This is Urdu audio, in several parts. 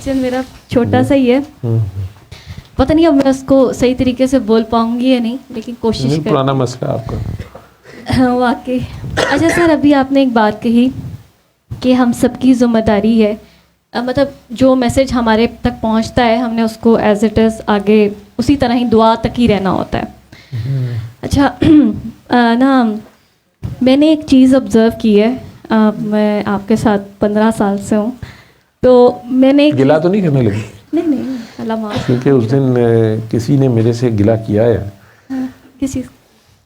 کوشچن میرا چھوٹا سا ہی ہے, پتہ نہیں اب میں اس کو صحیح طریقے سے بول پاؤں گی یا نہیں, لیکن کوشش کروں. پرانا مسئلہ آپ کا. واقعی. اچھا سر, ابھی آپ نے ایک بات کہی کہ ہم سب کی ذمہ داری ہے, مطلب جو میسج ہمارے تک پہنچتا ہے ہم نے اس کو ایز اٹ از آگے اسی طرح ہی دعا تک ہی رہنا ہوتا ہے. اچھا نا, میں نے ایک چیز آبزرو کی ہے, میں آپ کے ساتھ 15 سال سے ہوں, تو میں نے گلا تو نہیں کرنے لگی؟ نہیں اللہ معاف. کیونکہ اس دن کسی نے میرے سے گلا کیا ہے. کسی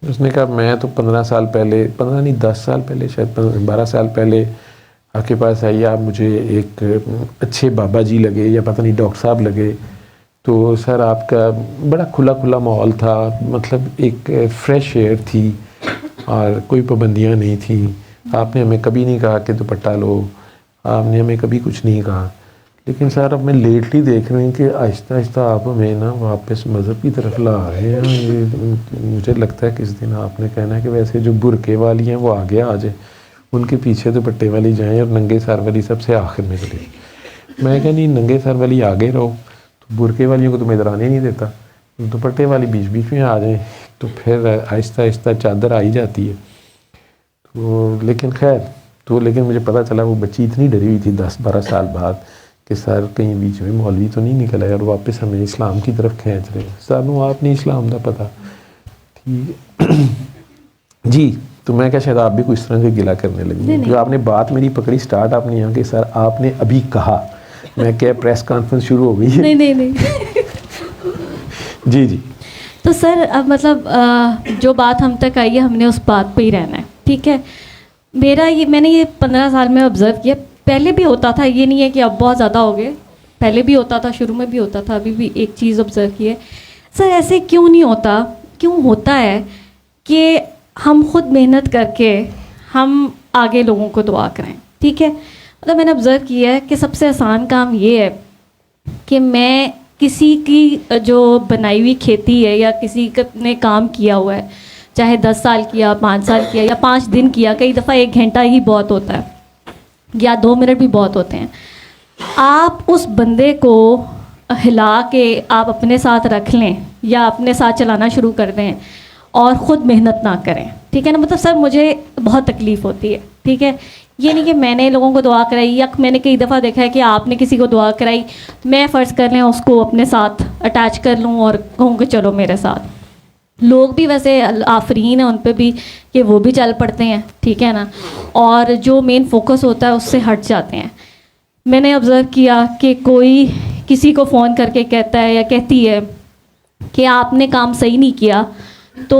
اس نے کہا میں تو 15 سال پہلے, 15 نہیں 10 سال پہلے, شاید 12 سال پہلے آپ کے پاس آئیے, آپ مجھے ایک اچھے بابا جی لگے یا پتہ نہیں ڈاکٹر صاحب لگے, تو سر آپ کا بڑا کھلا ماحول تھا, مطلب ایک فریش ایئر تھی اور کوئی پابندیاں نہیں تھیں. آپ نے ہمیں کبھی نہیں کہا کہ دوپٹہ لو, آپ نے ہمیں کبھی کچھ نہیں کہا. لیکن سر اب میں لیٹلی دیکھ رہی ہوں کہ آہستہ آہستہ آپ ہمیں نا واپس مذہب کی طرف لا رہے ہیں. مجھے لگتا ہے کس دن آپ نے کہنا ہے کہ ویسے جو برقعے والی ہیں وہ آگے آ جائیں, ان کے پیچھے دوپٹے والی جائیں اور ننگے سر والی سب سے آخر میں چلے. میں کہا نہیں, ننگے سر والی آگے رہو, تو برقعے والیوں کو تو میں ادھر آنے نہیں دیتا, دوپٹے والی بیچ میں آ جائیں, تو پھر آہستہ آہستہ چادر آ ہی جاتی ہے. تو لیکن خیر, تو لیکن مجھے پتہ چلا وہ بچی اتنی ڈری ہوئی تھی 10-12 سال بعد کہ سر کہیں بیچ میں مولوی تو نہیں نکل آیا اور واپس ہمیں اسلام کی طرف کھینچ رہے ہیں. سانوں آپ نے اسلام دا پتہ ٹھیک جی. تو میں کہا شاید آپ بھی کچھ طرح سے گلا کرنے لگی. جو آپ نے بات میری پکڑی سٹارٹ آپ نے یہاں کہ سر آپ نے ابھی کہا, میں کیا پریس کانفرنس شروع ہو گئی ہے؟ نہیں جی. تو سر اب مطلب جو بات ہم تک آئی ہے ہم نے اس بات پہ ہی رہنا ہے, ٹھیک ہے. میں نے یہ 15 سال میں آبزرو کیا, پہلے بھی ہوتا تھا, یہ نہیں ہے کہ اب بہت زیادہ ہو گئے, پہلے بھی ہوتا تھا, شروع میں بھی ہوتا تھا, ابھی بھی ایک چیز آبزرو کی ہے سر, ایسے کیوں نہیں ہوتا, کیوں ہوتا ہے کہ ہم خود محنت کر کے ہم آگے لوگوں کو دعا کریں, ٹھیک ہے. مطلب میں نے آبزرو کیا ہے کہ سب سے آسان کام یہ ہے کہ میں کسی کی جو بنائی ہوئی کھیتی ہے یا کسی نے کام کیا ہوا ہے, چاہے 10 سال کیا, 5 سال کیا یا 5 دن کیا, کئی دفعہ 1 گھنٹہ ہی بہت ہوتا ہے یا 2 منٹ بھی بہت ہوتے ہیں, آپ اس بندے کو ہلا کے آپ اپنے ساتھ رکھ لیں یا اپنے ساتھ چلانا شروع کر دیں اور خود محنت نہ کریں, ٹھیک ہے نا. مطلب سر مجھے بہت تکلیف ہوتی ہے, ٹھیک ہے. یہ نہیں کہ میں نے لوگوں کو دعا کرائی, یا میں نے کئی دفعہ دیکھا ہے کہ آپ نے کسی کو دعا کرائی, میں فرض کر لیں اس کو اپنے ساتھ اٹیچ کر لوں اور کہوں کہ چلو میرے ساتھ. لوگ بھی ویسے آفرین ہیں ان پہ بھی کہ وہ بھی چل پڑتے ہیں, ٹھیک ہے نا, اور جو مین فوکس ہوتا ہے اس سے ہٹ جاتے ہیں. میں نے آبزرو کیا کہ کوئی کسی کو فون کر کے کہتا ہے یا کہتی ہے کہ آپ نے کام صحیح نہیں کیا, تو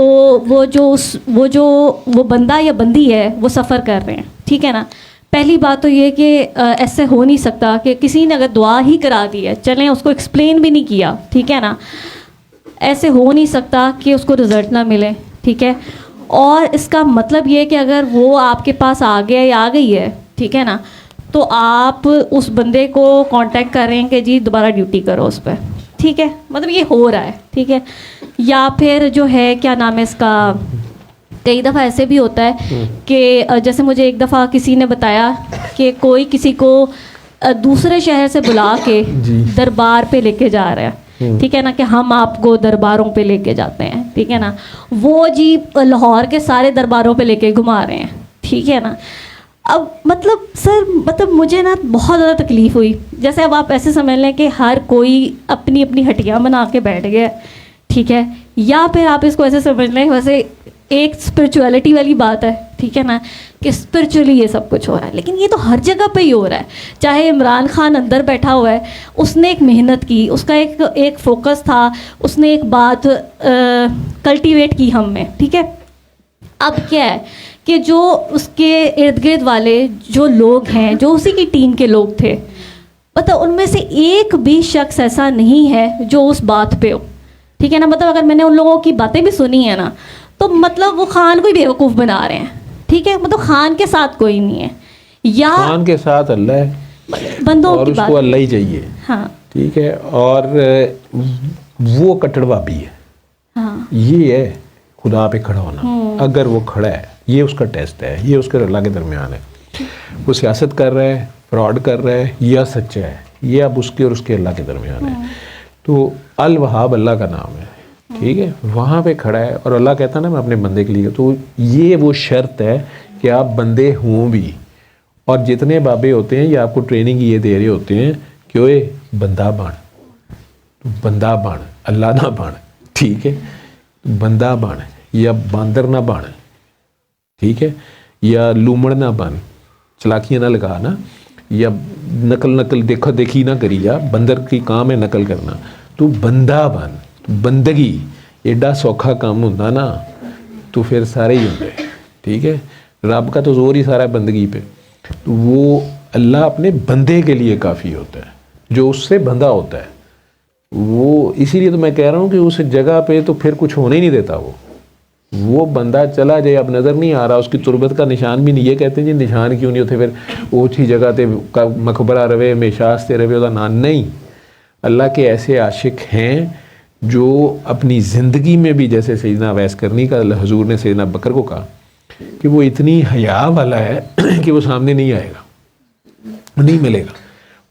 وہ بندہ یا بندی ہے وہ سفر کر رہے ہیں, ٹھیک ہے نا. پہلی بات تو یہ کہ ایسے ہو نہیں سکتا کہ کسی نے اگر دعا ہی کرا دی ہے, چلیں اس کو ایکسپلین بھی نہیں کیا, ٹھیک ہے نا, ایسے ہو نہیں سکتا کہ اس کو رزلٹ نہ ملے, ٹھیک ہے. اور اس کا مطلب یہ کہ اگر وہ آپ کے پاس آ گیا یا آ گئی ہے, ٹھیک ہے نا, تو آپ اس بندے کو کانٹیکٹ کر رہے ہیں کہ جی دوبارہ ڈیوٹی کرو اس پہ, ٹھیک ہے. مطلب یہ ہو رہا ہے, ٹھیک ہے. یا پھر جو ہے کیا نام ہے اس کا, کئی دفعہ ایسے بھی ہوتا ہے کہ جیسے مجھے ایک دفعہ کسی نے بتایا کہ کوئی کسی کو دوسرے شہر سے بلا کے دربار پہ لے کے جا رہا ہے, ٹھیک ہے نا, کہ ہم آپ کو درباروں پہ لے کے جاتے ہیں, ٹھیک ہے نا. وہ جی لاہور کے سارے درباروں پہ لے کے گھما رہے ہیں, ٹھیک ہے نا. اب مطلب سر مطلب مجھے نا بہت زیادہ تکلیف ہوئی. جیسے اب آپ ایسے سمجھ لیں کہ ہر کوئی اپنی اپنی ہٹیاں بنا کے بیٹھ گیا, ٹھیک ہے. یا پھر آپ اس کو ایسے سمجھ لیں ویسے ایک اسپرچویلٹی والی بات ہے, ٹھیک ہے نا, کہ اسپرچولی یہ سب کچھ ہو رہا ہے. لیکن یہ تو ہر جگہ پہ ہی ہو رہا ہے. چاہے عمران خان اندر بیٹھا ہوا ہے, اس نے ایک محنت کی, اس کا ایک فوکس تھا, اس نے ایک بات کلٹیویٹ کی ہم میں, ٹھیک ہے. اب کیا ہے کہ جو اس کے ارد گرد والے جو لوگ ہیں, جو اسی کی ٹیم کے لوگ تھے, مطلب ان میں سے ایک بھی شخص ایسا نہیں ہے جو اس بات پہ ہو, ٹھیک ہے نا. مطلب اگر میں نے ان لوگوں کی باتیں بھی سنی ہیں نا, تو مطلب وہ خان کو ہی بیوقوف بنا رہے ہیں, ٹھیک ہے. مطلب خان کے ساتھ کوئی نہیں ہے, یا خان کے ساتھ اللہ ہے, بندوں اور کی اس بات کو اللہ ہی چاہیے, ہاں, ٹھیک ہے. اور وہ کٹڑوا بھی ہے, ہاں, یہ ہے خدا پہ کھڑا ہونا. اگر وہ کھڑا ہے, یہ اس کا ٹیسٹ ہے, یہ اس کے اللہ کے درمیان ہے. وہ سیاست کر رہا ہے, فراڈ کر رہا ہے, یا سچا ہے, یہ اب اس کے اور اس کے اللہ کے درمیان ہے. تو الوہاب اللہ کا نام ہے, ٹھیک ہے, وہاں پہ کھڑا ہے اور اللہ کہتا ہے نا میں اپنے بندے کے لیے. تو یہ وہ شرط ہے کہ آپ بندے ہوں بھی. اور جتنے بابے ہوتے ہیں یہ آپ کو ٹریننگ یہ دے رہے ہوتے ہیں کہ اوے بندہ بن, بندہ بن, اللہ نہ بن, ٹھیک ہے, بندہ بن, یا باندر نہ بن, ٹھیک ہے, یا لومڑ نہ بن, چلاکیاں نہ لگا نا, یا نقل دیکھا دیکھی نہ کری جا. بندر کی کام ہے نقل کرنا. تو بندہ بن, بندگی ایڈا سوکھا کام ہوتا نا تو پھر سارے ہی ہوتے, ٹھیک ہے. رب کا تو زور ہی سارا بندگی پہ. تو وہ اللہ اپنے بندے کے لیے کافی ہوتا ہے جو اس سے بندہ ہوتا ہے. وہ اسی لیے تو میں کہہ رہا ہوں کہ اس جگہ پہ تو پھر کچھ ہونے ہی نہیں دیتا. وہ بندہ چلا جائے, اب نظر نہیں آ رہا, اس کی تربت کا نشان بھی نہیں. یہ کہتے ہیں جی نشان کیوں نہیں ہوتے, پھر اوچھی جگہ تے مقبرہ رہے, ہمیشہ رہے وہ نام نہیں. اللہ کے ایسے عاشق ہیں جو اپنی زندگی میں بھی, جیسے سیدنا اویس کرنی کا حضور نے سیدنا بکر کو کہا کہ وہ اتنی حیا والا ہے کہ وہ سامنے نہیں آئے گا, نہیں ملے گا.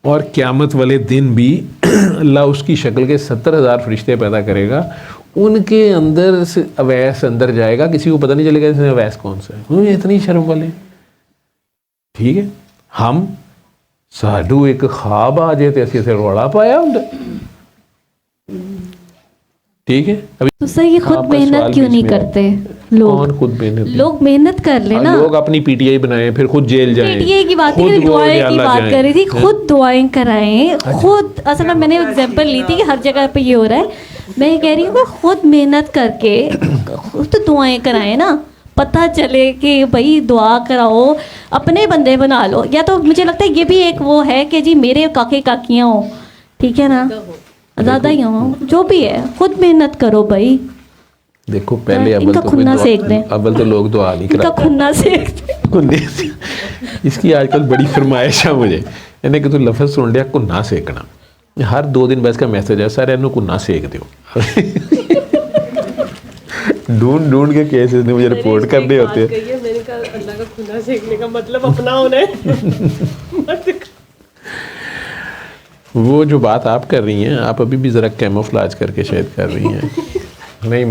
اور قیامت والے دن بھی اللہ اس کی شکل کے 70,000 فرشتے پیدا کرے گا, ان کے اندر سے اویس اندر جائے گا, کسی کو پتہ نہیں چلے گا اس میں اویس کون سا ہے. اتنی شرم والے, ٹھیک ہے. ہم ساڈو ایک خواب آ جائے تو ایسے ایسے روڑا پایا ہوں, ٹھیک ہے. ابھی تو سر یہ خود محنت کیوں نہیں کرتے لوگ؟ خود محنت, لوگ محنت کر لیں نا. لوگ اپنی پی ٹی آئی بنائیں پھر خود جیل جائیں. پی ٹی آئی کی بات نہیں, دعائیں کی بات کر رہی تھی. خود دعائیں کرائیں, خود. اصل میں نے ایگزامپل لی تھی کہ ہر جگہ پہ یہ ہو رہا ہے. میں یہ کہہ رہی ہوں کہ خود محنت کر کے خود دعائیں کرائیں نا, پتہ چلے کہ بھائی دعا کراؤ, اپنے بندے بنا لو. یا تو مجھے لگتا ہے یہ بھی ایک وہ ہے کہ جی میرے کاکے کاکیاں ہوں, ٹھیک ہے نا, زیادہ ہی ہوں, جو بھی ہے خود محنت کرو بھائی. دیکھو پہلے اول تو لوگ دعا نہیں کراتے, کھنا سیکتے. اس کی آج کل بڑی فرمائش ہے مجھے, یعنی کہ تو لفظ سن لیا کنا سیکنا, ہر 2 دن بعد کا میسج ہے سر اینو کنا سیک دیو. ڈھونڈ کے کیسز نے مجھے رپورٹ کرنے ہوتے ہیں. میں نے کہا اللہ کا کھنا سیکنے کا مطلب اپنا ہونا ہے. وہ جو بات آپ کر رہی ہیں, آپ ابھی بھی ذرا کیموفلاج کر کے شاید کر رہی ہیں. نہیں,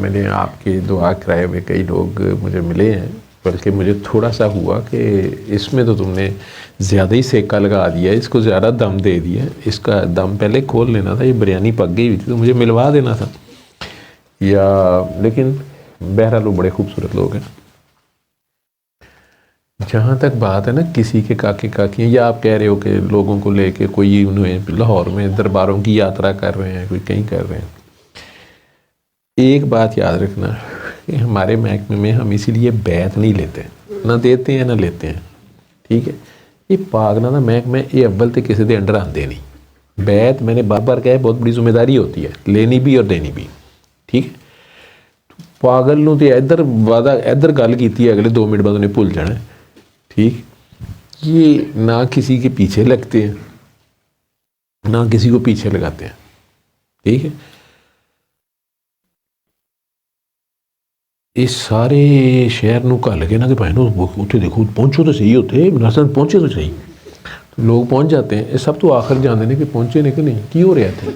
میں نے آپ کی دعا کرائے ہوئے کئی لوگ مجھے ملے ہیں, بلکہ مجھے تھوڑا سا ہوا کہ اس میں تو تم نے زیادہ ہی سیکا لگا دیا, اس کو زیادہ دم دے دیا, اس کا دم پہلے کھول لینا تھا. یہ بریانی پک گئی ہوئی تھی تو مجھے ملوا دینا تھا. یا لیکن بہرحال وہ بڑے خوبصورت لوگ ہیں. جہاں تک بات ہے نا کسی کے کاکے کاکیاں, یا آپ کہہ رہے ہو کہ لوگوں کو لے کے کوئی انہیں لاہور میں درباروں کی یاترا کر رہے ہیں, کوئی کہیں کر رہے ہیں. ایک بات یاد رکھنا کہ ہمارے محکمے میں ہم اسی لیے بیعت نہیں لیتے, نہ دیتے ہیں نہ لیتے ہیں, ٹھیک ہے. یہ پاگلوں کا محکمہ یہ اول تو کسی کے انڈر آتے نہیں. بیعت میں نے بار بار کہا ہے بہت بڑی ذمہ داری ہوتی ہے, لینی بھی اور دینی بھی, ٹھیک ہے. پاگل نو تو ادھر وعدہ ادھر گل کی ہے, اگلے 2 منٹ بعد انہیں بھول جانا ہے, ٹھیک. یہ نہ کسی کے پیچھے لگتے ہیں نہ کسی کو پیچھے لگاتے ہیں, ٹھیک ہے. اس سارے شہر نو کہا لگے نا کہ بھائی اتنے دیکھو پہنچو تو صحیح ہوتے, مناسب پہنچے تو صحیح. تو لوگ پہنچ جاتے ہیں, یہ سب تو آخر جانتے ہیں کہ پہنچے نہیں کہ نہیں, کی ہو رہے تھے.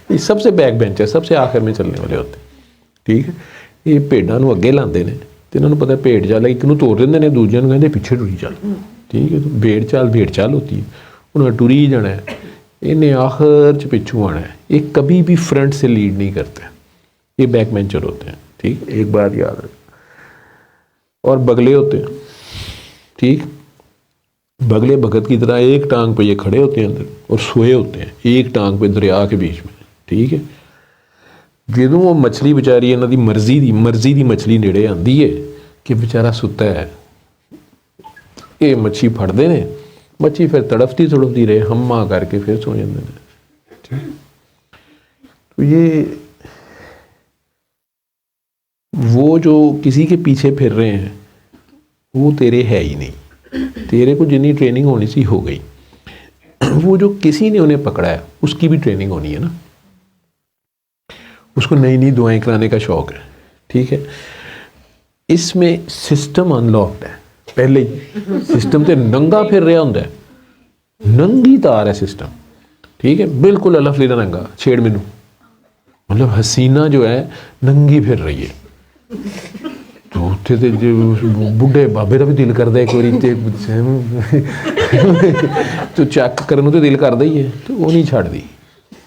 یہ سب سے بیک بینچ ہے, سب سے آخر میں چلنے والے ہوتے ہیں, ٹھیک ہے. یہ بھیڈاں نو اگے لاندے نے تو انہوں نے پتا بھیڑ چال ایک نو توڑ دیں, دوجے کہتے پیچھے ٹری چل, ٹھیک ہے. تو بھیڑ چال ہوتی ہے, انہوں نے ٹری جانا ہے, انہیں آخر پچھو آنا ہے. یہ کبھی بھی فرنٹ سے لیڈ نہیں کرتے, یہ بیک بینچر ہوتے ہیں, ٹھیک. ایک بات یاد رکھ. اور بگلے ہوتے ہیں, ٹھیک. بگلے بھگت کی طرح ایک ٹانگ پہ یہ کھڑے ہوتے ہیں اندر اور سوئے ہوتے ہیں ایک ٹانگ پہ دریا کے بیچ میں, ٹھیک ہے. جدوں وہ مچھلی بیچاری انہوں دی مرضی دی مچھلی نیڑے آندی ہے کہ بیچارہ ستا ہے, یہ مچھلی پھڑتے ہیں, مچھلی پھر تڑپتی رہے, ہما کر کے پھر سو جاتے ہیں. تو یہ وہ جو کسی کے پیچھے پھر رہے ہیں وہ تیرے ہے ہی نہیں. تیرے کو جتنی ٹریننگ ہونی سی ہو گئی. وہ جو کسی نے انہیں پکڑا ہے اس کی بھی ٹریننگ ہونی ہے نا, اس کو نئی دعائیں کرانے کا شوق ہے, ٹھیک ہے. اس میں سسٹم ان لاکڈ ہے, ਪਹਿਲੇ ਹੀ ਸਿਸਟਮ ਤੇ ਨੰਗਾ ਫਿਰ ਰਿਹਾ ਹੁੰਦਾ, ਨੰਗੀ ਤਾਰ ਹੈ ਸਿਸਟਮ, ਠੀਕ ਹੈ, ਬਿਲਕੁਲ ਅਲਫ ਲੀਲਾ ਨੰਗਾ, ਛੇੜ ਮੈਨੂੰ, ਮਤਲਬ ਹਸੀਨਾ ਜੋ ਹੈ ਨੰਗੀ ਫਿਰ ਰਹੀ ਹੈ। ਤੋ ਉੱਥੇ ਤੇ ਬੁੱਢੇ ਬਾਬੇ ਦਾ ਵੀ ਦਿਲ ਕਰਦਾ ਇੱਕ ਵਾਰੀ ਤੇ ਤੂੰ ਚੱਕ ਕਰਨ ਨੂੰ ਤੇ ਦਿਲ ਕਰਦਾ ਹੀ ਹੈ, ਤੇ ਉਹ ਨਹੀਂ ਛੱਡਦੀ,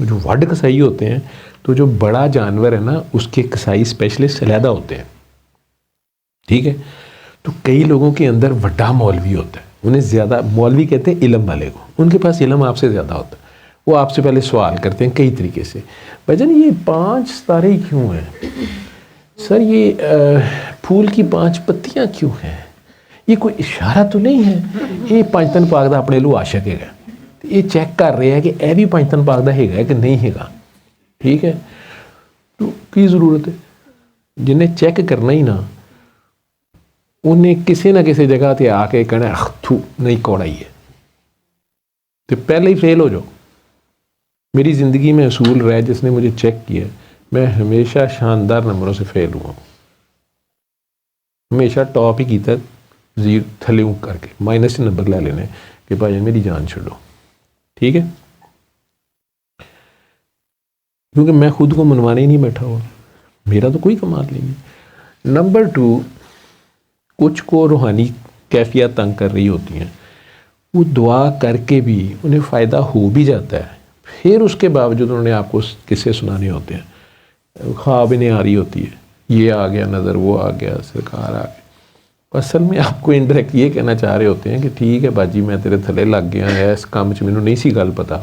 جو وڈ کسائی ہوتے ہیں تو جو بڑا جانور ہے نا اس کے کسائی اسپیشلسٹ علیحدہ ہوتے ہیں, ٹھیک ہے. تو کئی لوگوں کے اندر بڑا مولوی ہوتا ہے, انہیں زیادہ مولوی کہتے ہیں علم والے کو, ان کے پاس علم آپ سے زیادہ ہوتا ہے, وہ آپ سے پہلے سوال کرتے ہیں کئی طریقے سے, بھائی جان یہ 5 ستارے کیوں ہیں سر, یہ پھول کی 5 پتیاں کیوں ہیں, یہ کوئی اشارہ تو نہیں ہے, یہ پنجتن پاک دا اپنے لو عاشق ہے, یہ چیک کر رہے ہیں کہ اے بھی پنجتن پاک دا ہے کہ نہیں ہے, ٹھیک ہے. تو کی ضرورت ہے, جنہیں چیک کرنا ہی نا انہیں کسی نہ کسی جگہ تے آ کے کہنا تھو نہیں کوڑا ہی ہے, تو پہلے ہی فیل ہو جاؤ. میری زندگی میں اصول رہا ہے, جس نے مجھے چیک کیا میں ہمیشہ شاندار نمبروں سے فیل ہوا ہوں, ہمیشہ ٹاپ ہی کیتا زیر تھلے کر کے مائنس نمبر لے لینے کہ بھائی میری جان چھوڑو, ٹھیک ہے. کیونکہ میں خود کو منوانے ہی نہیں بیٹھا ہوا, میرا تو کوئی کمال نہیں ہے. نمبر 2, کچھ کو روحانی کیفیت تنگ کر رہی ہوتی ہیں, وہ دعا کر کے بھی انہیں فائدہ ہو بھی جاتا ہے, پھر اس کے باوجود انہوں نے آپ کو قصے سنانے ہوتے ہیں, خواب انہیں آ رہی ہوتی ہے, یہ آ گیا نظر, وہ آ گیا, سرکار آ گیا. اصل میں آپ کو انڈائریکٹ یہ کہنا چاہ رہے ہوتے ہیں کہ ٹھیک ہے باجی میں تیرے تھلے لگ گیا ہے, اس کام میں نہیں سی گل پتا,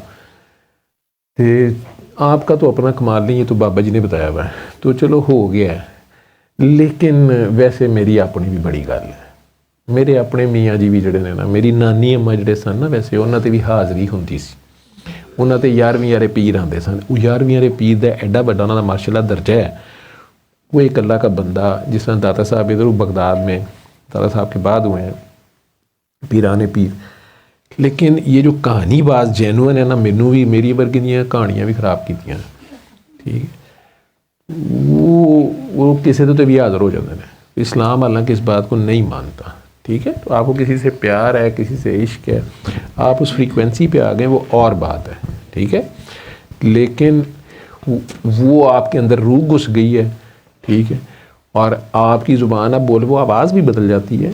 آپ کا تو اپنا کمال نہیں, یہ تو بابا جی نے بتایا ہوا ہے, تو چلو ہو گیا ہے. لیکن ویسے میری اپنی بھی بڑی گل ہے, میرے اپنے میاں جی بھی جڑے نے نا, میری نانی اماں جڑے سن نا, ویسے انہاں تے بھی حاضری ہوندی سی, انہاں تے 11ویں والے پیر آندے سن. وہ 11ویں والے پیر دا ایڈا بڑا انہاں دا ماشاءاللہ درجہ ہے, وہ ایک اللہ کا بندہ, جس طرح داتا صاحب ادھر بغداد میں داتا صاحب کے بعد ہوئے ہیں پیران پیر. لیکن یہ جو کہانی باز جینوئن ہے نا, مینوں بھی میری ورگیاں کہانیاں بھی خراب کیتیاں, ٹھیک ہے. وہ کسی تو بھی حاضر ہو جاتے ہیں. اسلام حالانکہ اس بات کو نہیں مانتا, ٹھیک ہے. تو آپ کو کسی سے پیار ہے, کسی سے عشق ہے, آپ اس فریکوینسی پہ آ گئے, وہ اور بات ہے, ٹھیک ہے. لیکن وہ آپ کے اندر روح گھس گئی ہے, ٹھیک ہے, اور آپ کی زبان اب بولے, وہ آواز بھی بدل جاتی ہے,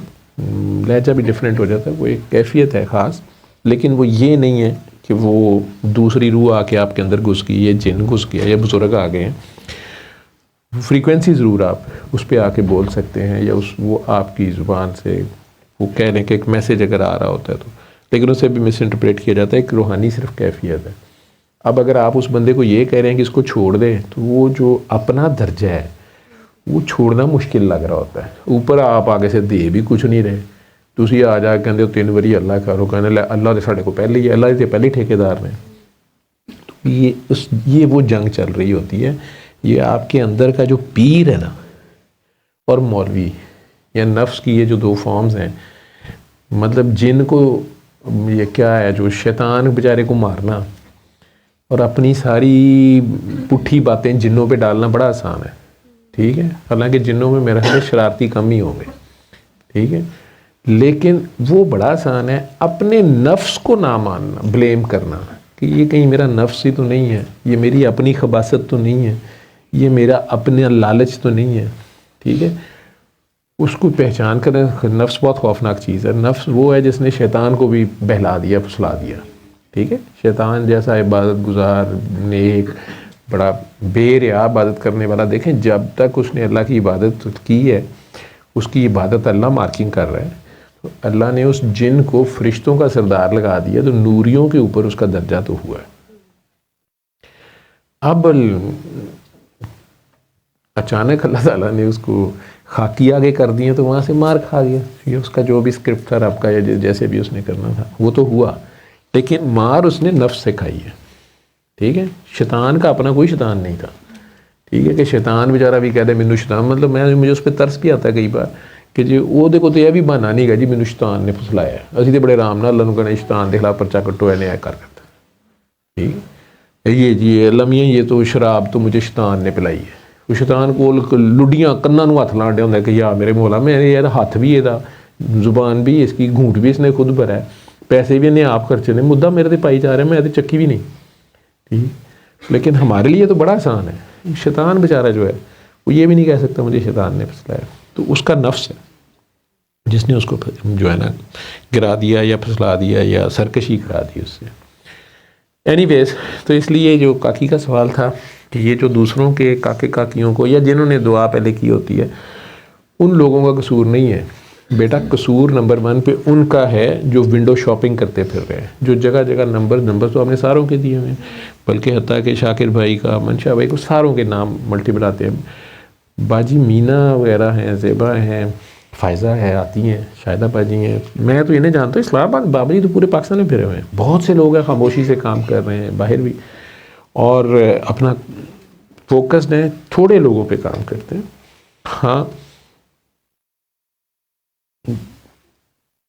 لہجہ بھی ڈیفرنٹ ہو جاتا ہے, وہ ایک کیفیت ہے خاص. لیکن وہ یہ نہیں ہے کہ وہ دوسری روح آ کے آپ کے اندر گھس گئی, یہ جن گھس گیا, یا بزرگ آ گئے ہیں. فریکوینسی ضرور آپ اس پہ آ کے بول سکتے ہیں, یا وہ آپ کی زبان سے وہ کہہ لیں کہ ایک میسیج اگر آ رہا ہوتا ہے تو, لیکن اسے بھی مس انٹرپریٹ کیا جاتا ہے. ایک روحانی صرف کیفیت ہے. اب اگر آپ اس بندے کو یہ کہہ رہے ہیں کہ اس کو چھوڑ دیں, تو وہ جو اپنا درجہ ہے وہ چھوڑنا مشکل لگ رہا ہوتا ہے. اوپر آپ آگے سے دے بھی کچھ نہیں رہے, تسی آ جا کے کہتے ہو 3 واری اللہ کرو, کہنے اللہ دے ساڈے کو پہلے ہی, اللہ دے پہلے ٹھیکیدار نے. تو یہ وہ جنگ چل رہی ہوتی ہے. یہ آپ کے اندر کا جو پیر ہے نا, اور مولوی یا نفس کی یہ جو 2 فارمز ہیں, مطلب جن کو یہ کیا ہے, جو شیطان بیچارے کو مارنا اور اپنی ساری پٹھی باتیں جنوں پہ ڈالنا بڑا آسان ہے, ٹھیک ہے. حالانکہ جنوں میں میرا خیال شرارتی کم ہی ہوں گے, ٹھیک ہے. لیکن وہ بڑا آسان ہے اپنے نفس کو نہ ماننا, بلیم کرنا کہ یہ کہیں میرا نفس ہی تو نہیں ہے, یہ میری اپنی خباثت تو نہیں ہے, یہ میرا اپنا لالچ تو نہیں ہے, ٹھیک ہے. اس کو پہچان کر, نفس بہت خوفناک چیز ہے. نفس وہ ہے جس نے شیطان کو بھی بہلا دیا, پھسلا دیا, ٹھیک ہے. شیطان جیسا عبادت گزار, نیک, بڑا بے ریا عبادت کرنے والا, دیکھیں جب تک اس نے اللہ کی عبادت کی ہے, اس کی عبادت اللہ مارکنگ کر رہا ہے. تو اللہ نے اس جن کو فرشتوں کا سردار لگا دیا, تو نوریوں کے اوپر اس کا درجہ تو ہوا ہے. اب اچانک اللہ تعالیٰ نے اس کو خاکی آگے کر دیے, تو وہاں سے مار کھا گیا. یہ اس کا جو بھی اسکرپٹ تھا رب کا, یا جیسے بھی اس نے کرنا تھا وہ تو ہوا, لیکن مار اس نے نفس سے کھائی ہے, ٹھیک ہے. شیطان کا اپنا کوئی شیطان نہیں تھا, ٹھیک ہے. کہ شیطان بیچارہ بھی کہہ دے مینوں شیطان, مطلب مجھے اس پہ ترس بھی آتا ہے کئی بار کہ جی وہ دیکھو تو یہ بھی بہانا نہیں گا جی مینوں شیطان نے پھسلایا ہے, اسی تو بڑے آرام نال اللہ نوں کہنا شیطان دے خلاف پرچہ کٹو, ہے نے کر کرتا, ٹھیک ہے. یہ جی لمیاں, یہ تو شراب تو مجھے شیطان نے پلائی ہے. وہ شیطان کو لڈیاں کناں نوں ہاتھ لاؤن ڈیا ہوندا کہ یا میرے مولا, میں یہ ہاتھ بھی یہ زبان بھی اس کی, گھونٹ بھی اس نے خود بھرا ہے, پیسے بھی انہیں آپ خرچے نے, مدعا میرے تے پائی جا رہا ہے, میں تے چکی بھی نہیں, ٹھیک. لیکن ہمارے لیے تو بڑا آسان ہے. شیطان بیچارہ جو ہے وہ یہ بھی نہیں کہہ سکتا مجھے شیطان نے پھسلایا, تو اس کا نفس ہے جس نے اس کو جو ہے نا گرا دیا, یا پھسلا دیا, یا سرکشی کرا دی اس سے. اینی ویز، تو اس لیے جو کاکی کا سوال تھا کہ یہ جو دوسروں کے کاکے کاکیوں کو یا جنہوں نے دعا پہلے کی ہوتی ہے ان لوگوں کا قصور نہیں ہے بیٹا. قصور نمبر 1 پہ ان کا ہے جو ونڈو شاپنگ کرتے پھر رہے ہیں, جو جگہ جگہ نمبر تو ہم نے ساروں کے دیے ہوئے ہیں, بلکہ حتیٰ کہ شاکر بھائی کا, منشا بھائی کو, ساروں کے نام ملٹیپل آتے ہیں. باجی مینا وغیرہ ہیں, زیبا ہیں, فائزہ ہے, آتی ہیں, شاہدہ باجی ہیں. میں تو انہیں جانتا ہوں, اسلام آباد بابا جی تو پورے پاکستان میں پھرے ہوئے ہیں. بہت سے لوگ ہیں خاموشی سے کام کر رہے ہیں باہر بھی, اور اپنا فوکسڈ ہیں, تھوڑے لوگوں پہ کام کرتے ہیں. ہاں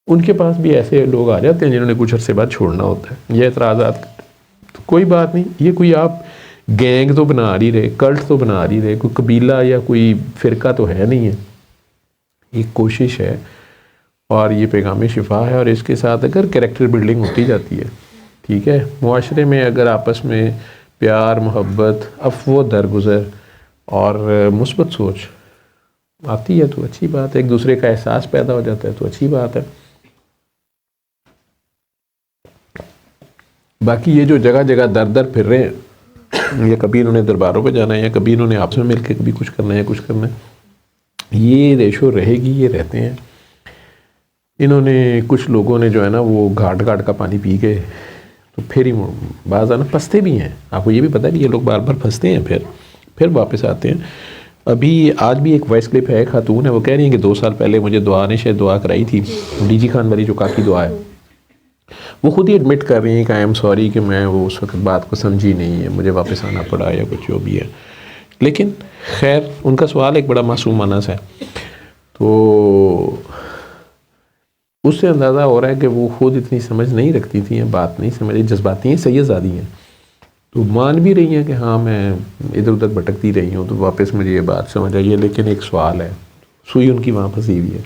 ان کے پاس بھی ایسے لوگ آ جاتے ہیں جنہوں نے کچھ عرصے بعد چھوڑنا ہوتا ہے. یہ اعتراضات تو کوئی بات نہیں, یہ کوئی آپ گینگ تو بنا نہیں رہے, کلٹ تو بنا نہیں رہے, کوئی قبیلہ یا کوئی فرقہ تو ہے نہیں ہے. ایک کوشش ہے اور یہ پیغام شفا ہے, اور اس کے ساتھ اگر کریکٹر بلڈنگ ہوتی جاتی ہے, ٹھیک ہے, معاشرے میں اگر آپس میں پیار, محبت, عفو, درگزر اور مثبت سوچ آتی ہے تو اچھی بات ہے. ایک دوسرے کا احساس پیدا ہو جاتا ہے تو اچھی بات ہے. باقی یہ جو جگہ جگہ در در پھر رہے ہیں, یا کبھی انہوں نے درباروں پہ جانا ہے, یا کبھی انہوں نے آپس میں مل کے کبھی کچھ کرنا ہے, کچھ کرنا ہے, یہ ریشو رہے گی, یہ رہتے ہیں. انہوں نے کچھ لوگوں نے جو ہے نا وہ گھاٹ گھاٹ کا پانی پی کے تو پھر ہی بعض آنا پھنستے بھی ہیں. آپ کو یہ بھی پتہ ہے کہ یہ لوگ بار بار پھنستے ہیں, پھر واپس آتے ہیں. ابھی آج بھی ایک وائس کلپ ہے, خاتون ہے, وہ کہہ رہی ہیں کہ 2 سال پہلے مجھے دعا نے شاید دعا کرائی تھی, ڈی جی خان والی جو کاکی دعا ہے. وہ خود ہی ایڈمٹ کر رہی ہیں کہ آئی ایم سوری کہ میں وہ اس وقت بات کو سمجھی نہیں ہے, مجھے واپس آنا پڑا یا کچھ جو بھی ہے. لیکن خیر ان کا سوال ایک بڑا معصومانہ سا ہے, تو اس سے اندازہ ہو رہا ہے کہ وہ خود اتنی سمجھ نہیں رکھتی تھیں, بات نہیں سمجھ, جذباتی ہیں, سید زادی ہیں, تو مان بھی رہی ہیں کہ ہاں میں ادھر ادھر بھٹکتی رہی ہوں, تو واپس مجھے یہ بات سمجھ آئی ہے. لیکن ایک سوال ہے, سوئی ان کی وہاں پھنسی ہوئی ہے.